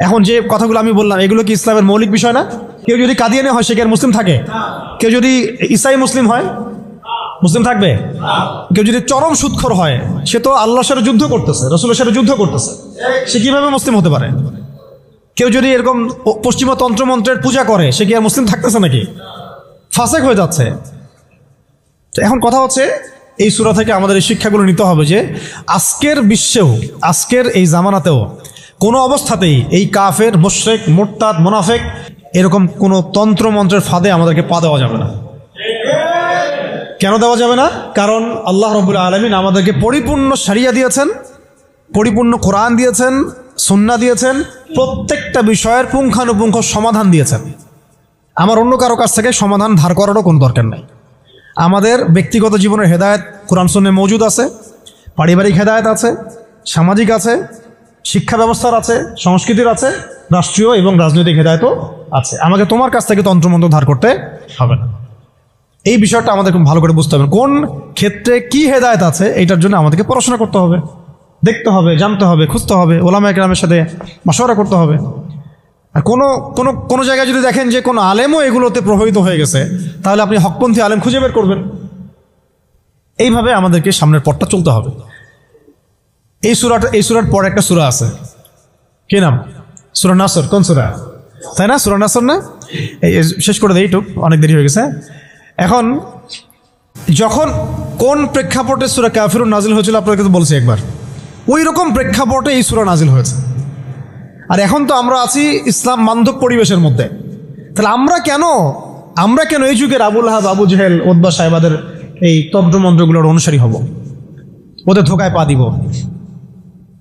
এখন যে কথাগুলো আমি বললাম এগুলো কি ইসলামের মৌলিক বিষয় না? কেউ যদি কাদিয়ানি হয় সে কি আর মুসলিম থাকে? কেউ যদি ঈসাই মুসলিম হয় মুসলিম থাকবে? কেউ যদি চরম সুদখোর হয় সে তো আল্লাহর সাথে যুদ্ধ করতেছে, রাসূলের সাথে যুদ্ধ করতেছে, সে কিভাবে মুসলিম হতে পারে? কেউ যদি এরকম পশ্চিমা তন্ত্রমন্ত্রের পূজা করে সে কি আর মুসলিম থাকতেছে নাকি? ফাসেক হয়ে যাচ্ছে। তো এখন কথা হচ্ছে এই সূরা থেকে আমাদের এই শিক্ষাগুলো নিতে হবে যে আজকের বিশ্বেও, আজকের এই জামানাতেও কোনো অবস্থাতেই এই কাফের, মুশরিক, মুরতাদ, মুনাফিক এরকম কোনো তন্ত্রমন্ত্রের ফাঁদে আমাদেরকে পা দেওয়া যাবে না। কেন দেওয়া যাবে না? কারণ আল্লাহ রাব্বুল আলামিন আমাদেরকে পরিপূর্ণ শরিয়া দিয়েছেন, পরিপূর্ণ কোরআন দিয়েছেন, সুন্নাহ দিয়েছেন, প্রত্যেকটা বিষয়ের পুঙ্খানুপুঙ্খ সমাধান দিয়েছেন। আমার অন্য কারো কাছ থেকে সমাধান ধার করারও কোনো দরকার নেই। আমাদের ব্যক্তিগত জীবনের হেদায়েত কোরআন সুন্নাহে মওজুদ আছে, পারিবারিক হেদায়েত আছে, সামাজিক আছে, শিক্ষা ব্যবস্থার আছে, সংস্কৃতির আছে, রাষ্ট্রীয় এবং রাজনৈতিক হেদায়েতও আছে। আমাকে তোমার কাছ থেকে তন্ত্রমন্ত্র ধার করতে হবে না। এই বিষয়টা আমাদের খুব ভালো করে বুঝতে হবে। কোন ক্ষেত্রে কি হেদায়েত আছে এটার জন্য আমাদেরকে পড়াশোনা করতে হবে, দেখতে হবে, জানতে হবে, খুঁজতে হবে, ওলামায়ে কেরামের সাথে মাশওয়ারা করতে হবে। আর কোনো জায়গায় যদি দেখেন যে কোনো আলেমও এগুলোতে প্রভাবিত হয়ে গেছে তাহলে আপনি হকপন্থী আলেম খুঁজে বের করবেন। এইভাবে আমাদেরকে সামনের পথটা চলতে হবে। এই সূরার পরে একটা সূরা আছে, কি নাম? সূরা নাসর। কোন সূরা? তাই না? সূরা নাসর না? এই শেষ করে দেই, একটু অনেক দেরি হয়ে গেছে। এখন যখন কোন প্রেক্ষাপটে সূরা কাফিরুন নাজিল হয়েছিল আপনাকে তো বলছি একবার, ওই রকম প্রেক্ষাপটে এই সূরা নাজিল হয়েছে। আর এখন তো আমরা আছি ইসলাম বান্ধব পরিবেশের মধ্যে। তাহলে আমরা কেন এই যুগের আবু লাহাব, আবু জেহেল, উতবা সাহেবাদের এই তন্ত্রমন্ত্রগুলোর অনুসারী হব, ওদের ধোকায় পা দিব?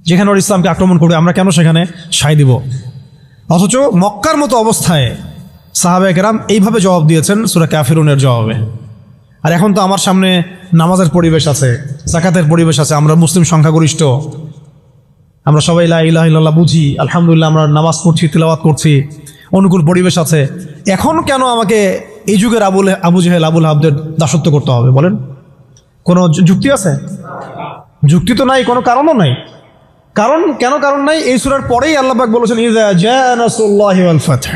যেখানে ওর ইসলামকে আক্রমণ করবে আমরা কেন সেখানে সায় দিব? অথচ মক্কার মতো অবস্থায় সাহাবায়ে কেরাম এইভাবে জবাব দিয়েছেন সূরা কাফিরুনের জবাবে। আর এখন তো আমার সামনে নামাজের পরিবেশ আছে, যাকাতের পরিবেশ আছে, আমরা মুসলিম সংখ্যাগরিষ্ঠ, আমরা সবাই লা ইলাহা ইল্লাল্লাহ বুঝি, আলহামদুলিল্লাহ আমরা নামাজ পড়ছি, তিলাওয়াত করছি, অনুকূল পরিবেশ আছে। এখন কেন আমাকে এই যুগের আবু জেহেল, আবু লাহাবদের দাসত্ব করতে হবে বলেন? কোনো যুক্তি আছে? যুক্তি তো নাই, কোনো কারণও নাই। কারণ নাই? এই সূরার পরেই আল্লাহ পাক বলেছেন ইযা জাআ নাসরুল্লাহি ওয়াল ফাতহ,